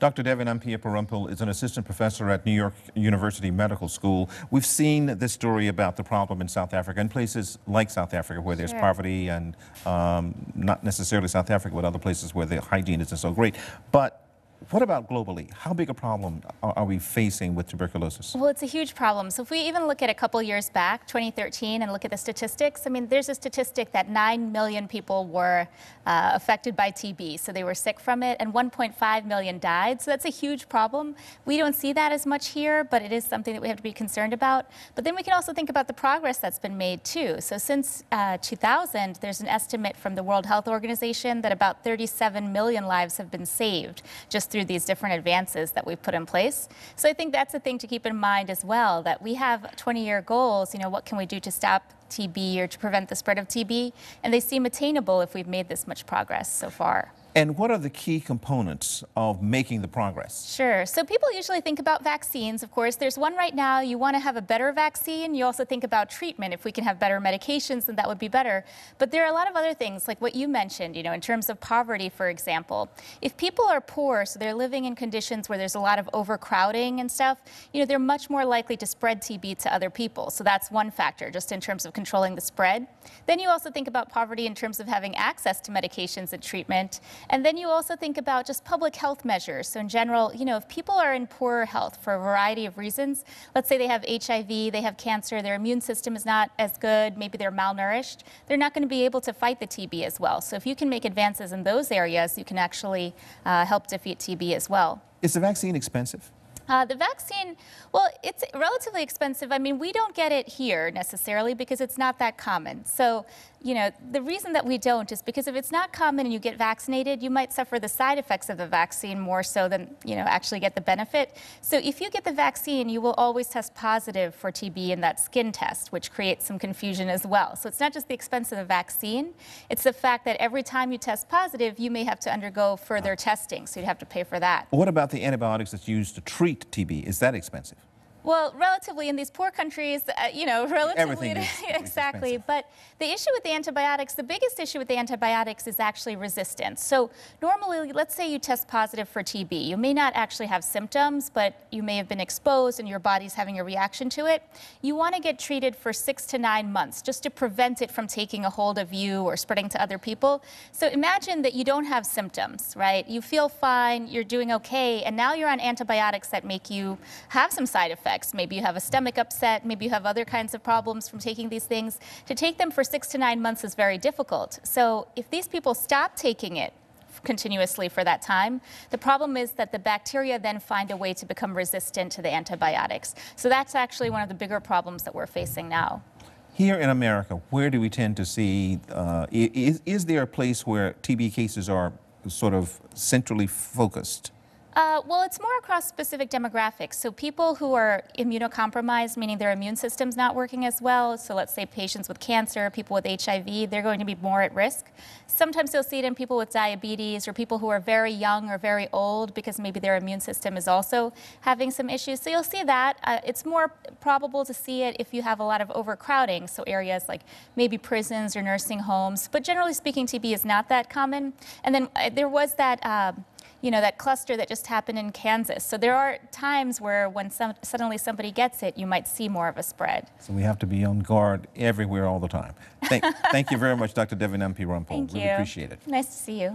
Dr. Devin Ampia-Parumpel is an assistant professor at New York University Medical School. We've seen this story about the problem in South Africa and places like South Africa where there's poverty, and not necessarily South Africa, but other places where the hygiene isn't so great. But what about globally? How big a problem are we facing with tuberculosis? Well, it's a huge problem. So if we even look at a couple years back, 2013, and look at the statistics, I mean, there's a statistic that 9 million people were affected by TB. So they were sick from it, and 1.5 million died. So that's a huge problem. We don't see that as much here, but it is something that we have to be concerned about. But then we can also think about the progress that's been made, too. So since 2000, there's an estimate from the World Health Organization that about 37 million lives have been saved just through these different advances that we've put in place. So I think that's a thing to keep in mind as well, that we have 20-year goals. You know, what can we do to stop TB or to prevent the spread of TB? And they seem attainable if we've made this much progress so far. And what are the key components of making the progress? Sure. So people usually think about vaccines, of course. There's one right now. You want to have a better vaccine. You also think about treatment. If we can have better medications, then that would be better. But there are a lot of other things, like what you mentioned, you know, in terms of poverty, for example. If people are poor, so they're living in conditions where there's a lot of overcrowding and stuff, you know, they're much more likely to spread TB to other people. So that's one factor, just in terms of controlling the spread. Then you also think about poverty in terms of having access to medications and treatment. And then you also think about just public health measures. So in general, you know, if people are in poorer health for a variety of reasons, let's say they have HIV, they have cancer, their immune system is not as good, maybe they're malnourished, they're not going to be able to fight the TB as well. So if you can make advances in those areas, you can actually help defeat TB as well. Is the vaccine expensive? The vaccine, well, it's relatively expensive. I mean, we don't get it here necessarily because it's not that common. So, you know, the reason that we don't is because if it's not common and you get vaccinated, you might suffer the side effects of the vaccine more so than, you know, actually get the benefit. So if you get the vaccine, you will always test positive for TB in that skin test, which creates some confusion as well. So it's not just the expense of the vaccine, it's the fact that every time you test positive, you may have to undergo further testing, so you'd have to pay for that. What about the antibiotics that's used to treat TB? Is that expensive? Well, relatively in these poor countries, you know, relatively, exactly. Expensive. But the issue with the antibiotics, the biggest issue with the antibiotics is actually resistance. So normally, let's say you test positive for TB. You may not actually have symptoms, but you may have been exposed and your body's having a reaction to it. You want to get treated for 6 to 9 months just to prevent it from taking a hold of you or spreading to other people. So imagine that you don't have symptoms, right? You feel fine, you're doing okay, and now you're on antibiotics that make you have some side effects. Maybe you have a stomach upset, maybe you have other kinds of problems from taking these things. To take them for 6 to 9 months is very difficult. So if these people stop taking it continuously for that time, the problem is that the bacteria then find a way to become resistant to the antibiotics. So that's actually one of the bigger problems that we're facing now. Here in America, where do we tend to see, is there a place where TB cases are sort of centrally focused? Well, it's more across specific demographics. So people who are immunocompromised, meaning their immune system's not working as well. So let's say patients with cancer, people with HIV, they're going to be more at risk. Sometimes you'll see it in people with diabetes or people who are very young or very old because maybe their immune system is also having some issues. So you'll see that. It's more probable to see it if you have a lot of overcrowding, so areas like maybe prisons or nursing homes. But generally speaking, TB is not that common. And then there was that you know, that cluster that just happened in Kansas. So there are times where when suddenly somebody gets it, you might see more of a spread. So we have to be on guard everywhere all the time. Thank you very much, Dr. Devin Ampia-Parumpel. Thank you. Really appreciate it. Nice to see you.